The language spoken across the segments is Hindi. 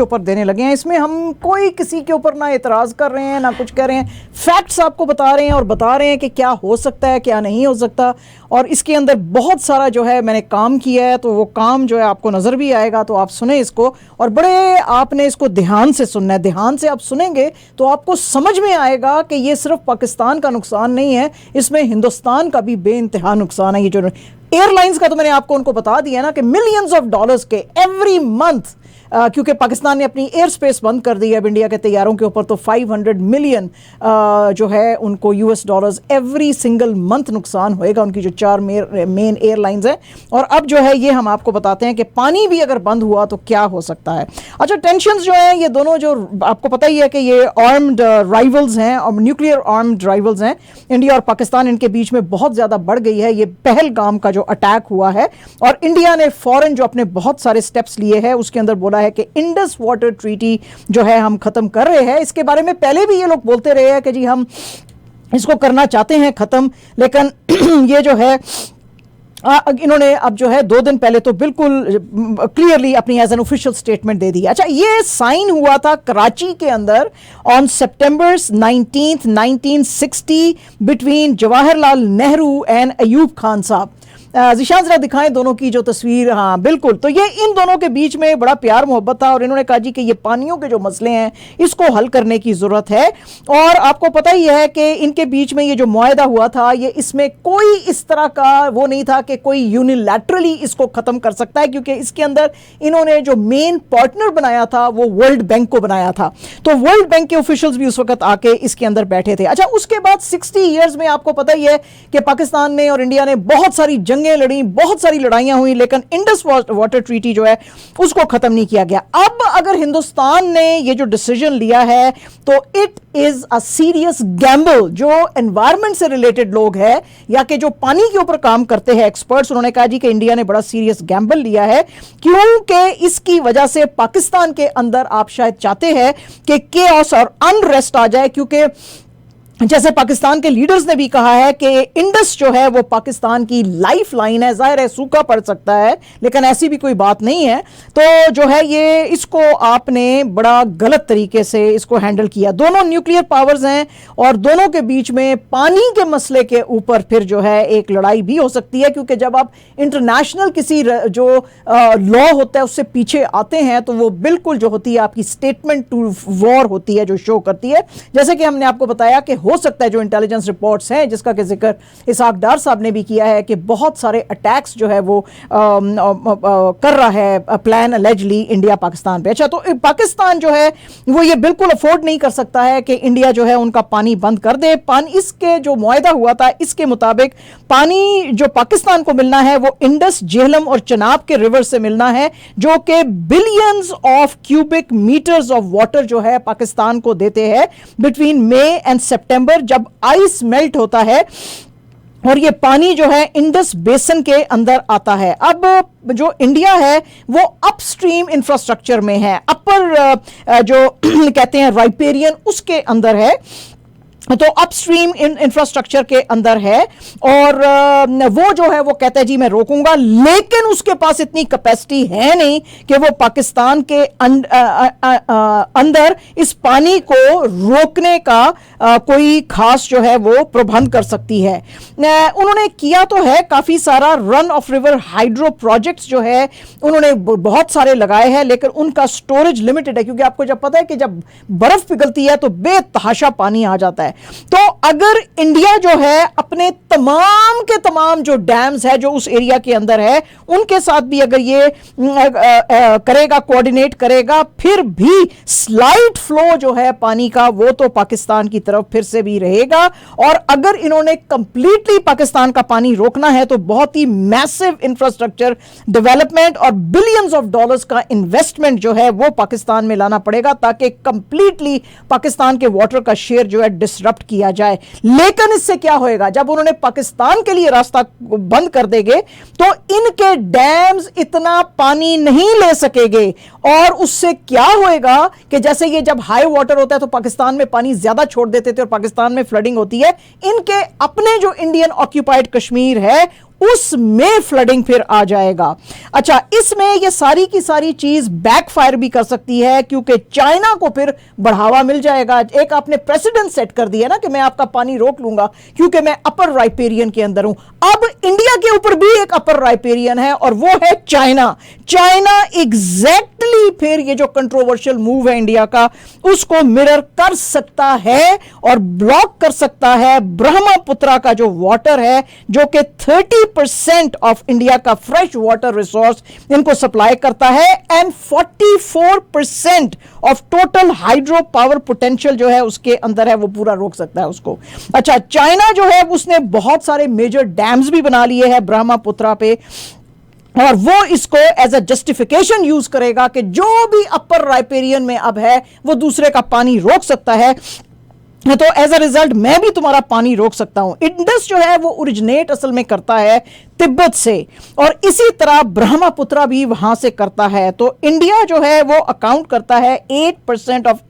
ऊपर देने लगे हैं। इसमें हम कोई किसी के ऊपर ना एतराज़ कर रहे हैं ना कुछ कह रहे हैं, फैक्ट्स आपको बता रहे हैं और बता रहे हैं कि क्या हो सकता है क्या नहीं हो सकता। और इसके अंदर बहुत सारा जो है मैंने काम किया है, तो वो काम जो है आपको नज़र भी आएगा, तो आप सुने इसको और बड़े आपने इसको ध्यान से सुनना है। ध्यान से आप सुनेंगे तो आपको समझ में आएगा कि ये सिर्फ पाकिस्तान का नुकसान नहीं है, इसमें हिंदुस्तान का भी बेइंतहा नुकसान है। ये जो एयरलाइंस का तो मैंने आपको उनको बता दिया ना कि मिलियंस ऑफ डॉलर्स के एवरी मंथ, क्योंकि पाकिस्तान ने अपनी एयर स्पेस बंद कर दी है अब इंडिया के तैयारों के ऊपर, तो 500 मिलियन जो है उनको US dollars every single month नुकसान होएगा उनकी जो 4 मेन एयरलाइंस हैं। और अब जो है ये हम आपको बताते हैं कि पानी भी अगर बंद हुआ तो क्या हो सकता है। अच्छा, टेंशंस जो है ये दोनों जो आपको पता ही है कि ये आर्म्ड राइवल्स हैं और न्यूक्लियर आर्म्ड राइवल्स हैं, इंडिया और पाकिस्तान, इनके बीच में बहुत ज़्यादा बढ़ गई है। ये पहलगाम का जो अटैक हुआ है और इंडिया ने फौरन जो अपने बहुत सारे स्टेप्स लिए हैं उसके अंदर बोला है कि इंडस वाटर ट्रीटी जो है हम खत्म कर रहे हैं। इसके बारे में पहले भी ये लोग बोलते रहे हैं कि जी हम इसको करना चाहते हैं खत्म, लेकिन ये जो है इन्होंने अब जो है 2 दिन पहले तो बिल्कुल क्लियरली अपनी एज एन ऑफिशियल स्टेटमेंट दे दी। अच्छा, ये साइन हुआ था कराची के अंदर on September 19, 1960 between Jawaharlal Nehru and Ayub Khan साहब। ज़िशान जरा दिखाएं दोनों की जो तस्वीर। हाँ बिल्कुल, तो ये इन दोनों के बीच में बड़ा प्यार मोहब्बत था और इन्होंने कहा जी कि ये पानियों के जो मसले हैं इसको हल करने की ज़रूरत है। और आपको पता ही है कि इनके बीच में ये जो मुआहदा हुआ था, ये इसमें कोई इस तरह का वो नहीं था कि कोई यूनिलैटरली इसको ख़त्म कर सकता है, क्योंकि इसके अंदर इन्होंने जो मेन पार्टनर बनाया था वो वर्ल्ड बैंक को बनाया था। तो वर्ल्ड बैंक के ऑफिशियल्स भी उस वक्त आके इसके अंदर बैठे थे। अच्छा, उसके बाद 60 ईयर्स में आपको पता ही है कि पाकिस्तान ने और इंडिया ने बहुत सारी जंगें लड़ी, बहुत सारी लड़ाइयां हुई, लेकिन इंडस वाटर ट्रीटी जो है उसको खत्म नहीं किया गया। अब अगर हिंदुस्तान ने ये जो डिसीजन लिया है तो it is a serious Gamble. जो एनवायरमेंट से रिलेटेड लोग हैं या कि जो पानी के ऊपर काम करते हैं एक्सपर्ट्स, उन्होंने कहा जी कि इंडिया ने बड़ा सीरियस गैम्बल लिया है, क्योंकि इसकी वजह से पाकिस्तान के अंदर आप शायद चाहते हैं कि केओस और अनरेस्ट आ जाए, क्योंकि जैसे पाकिस्तान के लीडर्स ने भी कहा है कि इंडस जो है वो पाकिस्तान की लाइफ लाइन है। जाहिर है सूखा पड़ सकता है, लेकिन ऐसी भी कोई बात नहीं है। तो जो है ये इसको आपने बड़ा गलत तरीके से इसको हैंडल किया। दोनों न्यूक्लियर पावर्स हैं और दोनों के बीच में पानी के मसले के ऊपर फिर जो है एक लड़ाई भी हो सकती है, क्योंकि जब आप इंटरनेशनल किसी जो लॉ होता है उससे पीछे आते हैं तो वो बिल्कुल जो होती है आपकी स्टेटमेंट टू वॉर होती है, जो शो करती है। जैसे कि हमने आपको बताया कि हो सकता है जो इंटेलिजेंस रिपोर्ट्स हैं जिसका कि जिक्र इसहाक डार साहब ने भी किया है कि बहुत सारे अटैक्स जो है वो कर रहा है प्लान अलेजली इंडिया पाकिस्तान पे। अच्छा, तो पाकिस्तान जो है वो ये बिल्कुल अफोर्ड नहीं कर सकता है कि इंडिया जो है उनका पानी बंद कर दे। पानी, इसके जो मुआहदा हुआ था इसके मुताबिक पानी जो पाकिस्तान को मिलना है वो इंडस, झेलम और चनाब के रिवर से मिलना है, जो कि billions of cubic metres of water जो है पाकिस्तान को देते हैं बिटवीन मई एंड सितंबर, जब आइस मेल्ट होता है और ये पानी जो है इंडस बेसन के अंदर आता है। अब जो इंडिया है वो अपस्ट्रीम इंफ्रास्ट्रक्चर में है, अपर जो कहते हैं राइपेरियन उसके अंदर है, तो अपस्ट्रीम इंफ्रास्ट्रक्चर के अंदर है। और वो जो है वो कहता है जी मैं रोकूंगा, लेकिन उसके पास इतनी कैपेसिटी है नहीं कि वो पाकिस्तान के अंदर इस पानी को रोकने का कोई खास जो है वो प्रबंध कर सकती है। उन्होंने किया तो है काफी सारा, run of river hydro projects जो है उन्होंने बहुत सारे लगाए हैं, लेकिन उनका स्टोरेज लिमिटेड है, क्योंकि आपको जब पता है कि जब बर्फ पिघलती है तो बेतहाशा पानी आ जाता है। तो अगर इंडिया जो है अपने तमाम के तमाम जो डैम्स है जो उस एरिया के अंदर है उनके साथ भी अगर ये करेगा, कोऑर्डिनेट करेगा, फिर भी स्लाइड फ्लो जो है पानी का वो तो पाकिस्तान की तरफ फिर से भी रहेगा। और अगर इन्होंने कंप्लीटली पाकिस्तान का पानी रोकना है तो बहुत ही मैसिव इंफ्रास्ट्रक्चर डेवलपमेंट और बिलियंस ऑफ डॉलर्स का इन्वेस्टमेंट जो है वो पाकिस्तान में लाना पड़ेगा, ताकि कंप्लीटली पाकिस्तान के वाटर का शेयर जो है डिसरप्ट किया जाए। लेकिन इससे क्या होएगा, जब उन्होंने पाकिस्तान के लिए रास्ता बंद कर देंगे तो इनके डैम्स इतना पानी नहीं ले सकेंगे। और उससे क्या होएगा कि जैसे ये जब हाई वाटर होता है तो पाकिस्तान में पानी ज्यादा छोड़ देते थे और पाकिस्तान में फ्लडिंग होती है, इनके अपने जो इंडियन ऑक्यूपाइड कश्मीर है उसमें फ्लडिंग फिर आ जाएगा। अच्छा, इसमें ये सारी की सारी चीज बैकफायर भी कर सकती है, क्योंकि चाइना को फिर बढ़ावा मिल जाएगा। एक आपने प्रेसिडेंट सेट कर दिया ना कि मैं आपका पानी रोक लूंगा क्योंकि मैं अपर राइपेरियन के अंदर हूं। अब इंडिया के ऊपर भी एक अपर राइपेरियन है और वो है चाइना। चाइना एग्जैक्टली फिर ये जो कंट्रोवर्शियल मूव है इंडिया का, उसको मिरर कर सकता है और ब्लॉक कर सकता है। ब्रह्मपुत्रा का जो वाटर है, जो कि 30% ऑफ इंडिया का फ्रेश वाटर रिसोर्स इनको सप्लाई करता है, and 44% of total hydro power potential जो है उसके अंदर है, वो पूरा रोक सकता है उसको। अच्छा, चाइना जो है उसने बहुत सारे मेजर डैम्स भी बना लिए हैं ब्रह्मपुत्रा पे, और वो इसको एज अ जस्टिफिकेशन यूज करेगा कि जो भी अपर राइपेरियन में अब है वो दूसरे का पानी रोक सकता है, तो एज अ रिजल्ट मैं भी तुम्हारा पानी रोक सकता हूं। इंडस जो है वो ओरिजिनेट असल में करता है तिब्बत से, और इसी तरह ब्रह्मपुत्रा भी वहां से करता है। तो इंडिया जो है वो अकाउंट करता है 8% of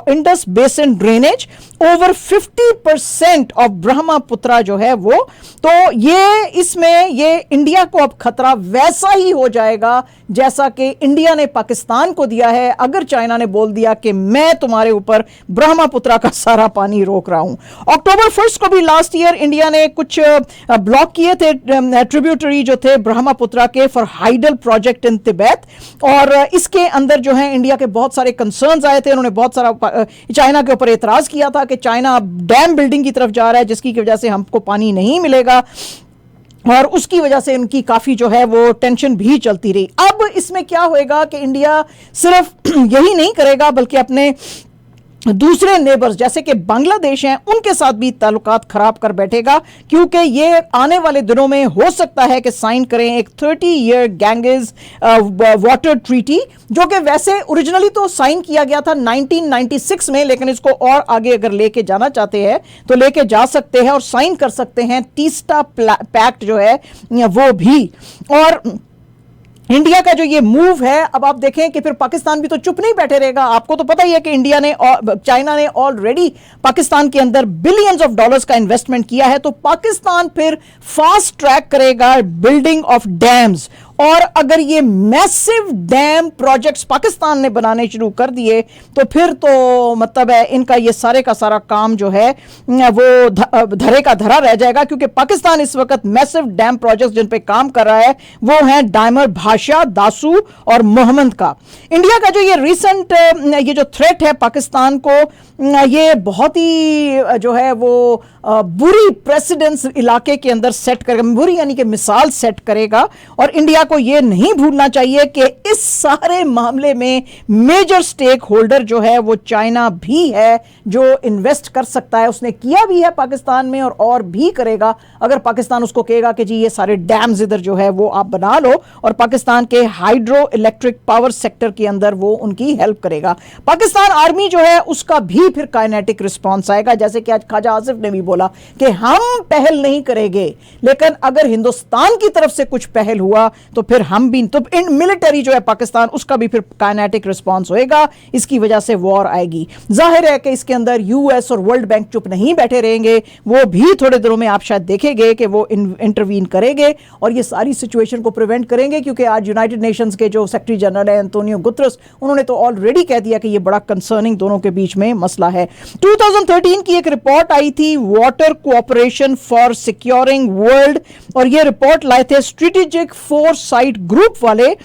Indus basin drainage, over 50% of Brahmaputra जो है वो। तो ये इसमें ये इंडिया को अब खतरा वैसा ही हो जाएगा जैसा कि इंडिया ने पाकिस्तान को दिया है, अगर चाइना ने बोल दिया कि मैं तुम्हारे ऊपर ब्रह्मपुत्रा का सारा पानी रोक रहा हूं। अक्टूबर 1 को भी लास्ट ईयर इंडिया ने कुछ ब्लॉक किए थे ट्रिब्यूटरी जो थे ब्रह्मपुत्रा के, for hydel project in Tibet, और इसके अंदर जो है इंडिया के बहुत सारे कंसर्न्स आए थे। उन्होंने बहुत सारा चाइना के ऊपर एतराज किया था कि चाइना अब डैम बिल्डिंग की तरफ जा रहा है, जिसकी वजह से हमको पानी नहीं मिलेगा, और उसकी वजह से इनकी काफी जो है वो टेंशन भी चलती रही। अब इसमें क्या होएगा कि इंडिया सिर्फ यही नहीं करेगा बल्कि अपने दूसरे नेबर्स जैसे कि बांग्लादेश हैं उनके साथ भी ताल्लुकात खराब कर बैठेगा, क्योंकि ये आने वाले दिनों में हो सकता है कि साइन करें एक 30-year गैंगेस वाटर ट्रीटी, जो कि वैसे ओरिजिनली तो साइन किया गया था 1996 में, लेकिन इसको और आगे अगर लेके जाना चाहते हैं तो लेके जा सकते हैं और साइन कर सकते हैं तीस्ता पैक्ट जो है वो भी। और इंडिया का जो ये मूव है, अब आप देखें कि फिर पाकिस्तान भी तो चुप नहीं बैठे रहेगा। आपको तो पता ही है कि इंडिया ने और चाइना ने ऑलरेडी पाकिस्तान के अंदर बिलियंस ऑफ डॉलर्स का इन्वेस्टमेंट किया है, तो पाकिस्तान फिर फास्ट ट्रैक करेगा बिल्डिंग ऑफ डैम्स। और अगर ये मैसिव डैम प्रोजेक्ट्स पाकिस्तान ने बनाने शुरू कर दिए तो फिर तो मतलब है इनका ये सारे का सारा काम जो है वो धरे का धरा रह जाएगा, क्योंकि पाकिस्तान इस वक्त मैसिव डैम प्रोजेक्ट्स जिन पे काम कर रहा है वो हैं डायमर, भाषा, दासू और मोहम्मद का। इंडिया का जो ये रिसेंट ये जो थ्रेट है पाकिस्तान को, ये बहुत ही जो है वो बुरी प्रेसिडेंस इलाके के अंदर सेट करेगा, बुरी यानी कि मिसाल सेट करेगा। और इंडिया को यह नहीं भूलना चाहिए कि इस सारे मामले में मेजर स्टेक होल्डर जो है वो चाइना भी है, जो इन्वेस्ट कर सकता है। उसने किया भी है पाकिस्तान में और भी करेगा, अगर पाकिस्तान उसको कहेगा कि जी ये सारे डैम्स इधर जो है वो आप बना लो, और पाकिस्तान के हाइड्रो इलेक्ट्रिक पावर सेक्टर के अंदर वो उनकी हेल्प करेगा। पाकिस्तान आर्मी जो है उसका भी फिर काइनेटिक रिस्पॉन्स आएगा, जैसे कि आज ख्वाजा आसिफ ने भी बोला कि हम पहल नहीं करेंगे, लेकिन अगर हिंदुस्तान की तरफ से कुछ पहल हुआ तो फिर हम भी, तो मिलिट्री जो है पाकिस्तान उसका भी फिर काइनेटिक रिस्पॉन्स होएगा, इसकी वजह से वॉर आएगी। जाहिर है कि इसके अंदर यूएस और वर्ल्ड बैंक चुप नहीं बैठे रहेंगे, वो भी थोड़े दिनों में आप शायद देखेंगे कि वो इंटरवीन करेंगे और ये सारी सिचुएशन को प्रिवेंट करेंगे, क्योंकि आज यूनाइटेड नेशंस के जो सेक्रेटरी जनरल है एंटोनियो गुतरस, उन्होंने तो ऑलरेडी कह दिया कि ये बड़ा कंसर्निंग दोनों के बीच में मसला है। 2013 की एक रिपोर्ट आई थी, water cooperation for securing world, और ये रिपोर्ट लाए थे स्ट्रेटेजिक फोरसाइट ग्रुप वाले,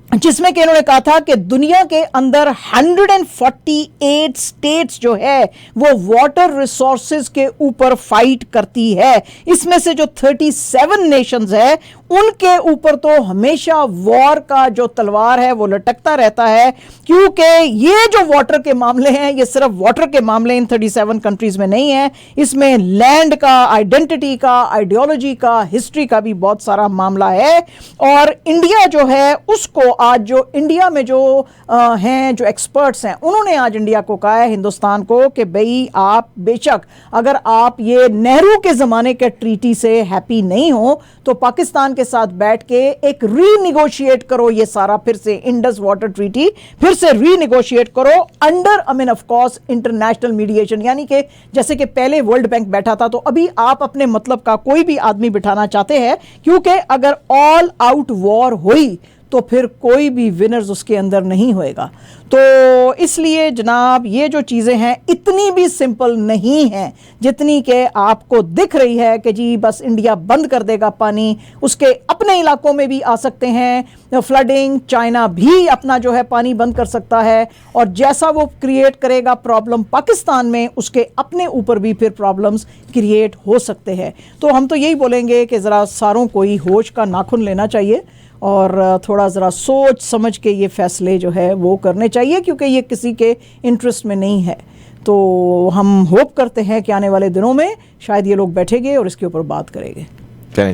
जिसमें कि इन्होंने कहा था कि दुनिया के अंदर 148 स्टेट्स जो है वो वाटर रिसोर्सेज के ऊपर फाइट करती है। इसमें से जो 37 नेशंस है उनके ऊपर तो हमेशा वॉर का जो तलवार है वो लटकता रहता है, क्योंकि ये जो वाटर के मामले हैं ये सिर्फ वाटर के मामले इन 37 कंट्रीज में नहीं है, इसमें लैंड का, आइडेंटिटी का, आइडियोलॉजी का, हिस्ट्री का भी बहुत सारा मामला है। और इंडिया जो है उसको आज जो इंडिया में जो हैं, जो एक्सपर्ट्स हैं, उन्होंने आज इंडिया को कहा है, हिंदुस्तान को, कि भाई आप बेशक अगर आप ये नेहरू के ज़माने के ट्रीटी से हैप्पी नहीं हो तो पाकिस्तान के साथ बैठ के एक रीनिगोशिएट करो, ये सारा फिर से इंडस वाटर ट्रीटी फिर से रीनिगोशिएट करो under of course international mediation. यानी कि जैसे कि पहले वर्ल्ड बैंक बैठा था, तो अभी आप अपने मतलब का कोई भी आदमी बिठाना चाहते हैं, क्योंकि अगर ऑल आउट वॉर हुई तो फिर कोई भी विनर्स उसके अंदर नहीं होएगा। तो इसलिए जनाब ये जो चीज़ें हैं इतनी भी सिंपल नहीं हैं जितनी कि आपको दिख रही है कि जी बस इंडिया बंद कर देगा पानी, उसके अपने इलाकों में भी आ सकते हैं फ्लडिंग, चाइना भी अपना जो है पानी बंद कर सकता है, और जैसा वो क्रिएट करेगा प्रॉब्लम पाकिस्तान में, उसके अपने ऊपर भी फिर प्रॉब्लम्स क्रिएट हो सकते हैं। तो हम तो यही बोलेंगे कि ज़रा सारों को ही होश का नाखून लेना चाहिए और थोड़ा ज़रा सोच समझ के ये फ़ैसले जो है वो करने चाहिए, क्योंकि ये किसी के इंटरेस्ट में नहीं है। तो हम होप करते हैं कि आने वाले दिनों में शायद ये लोग बैठेंगे और इसके ऊपर बात करेंगे।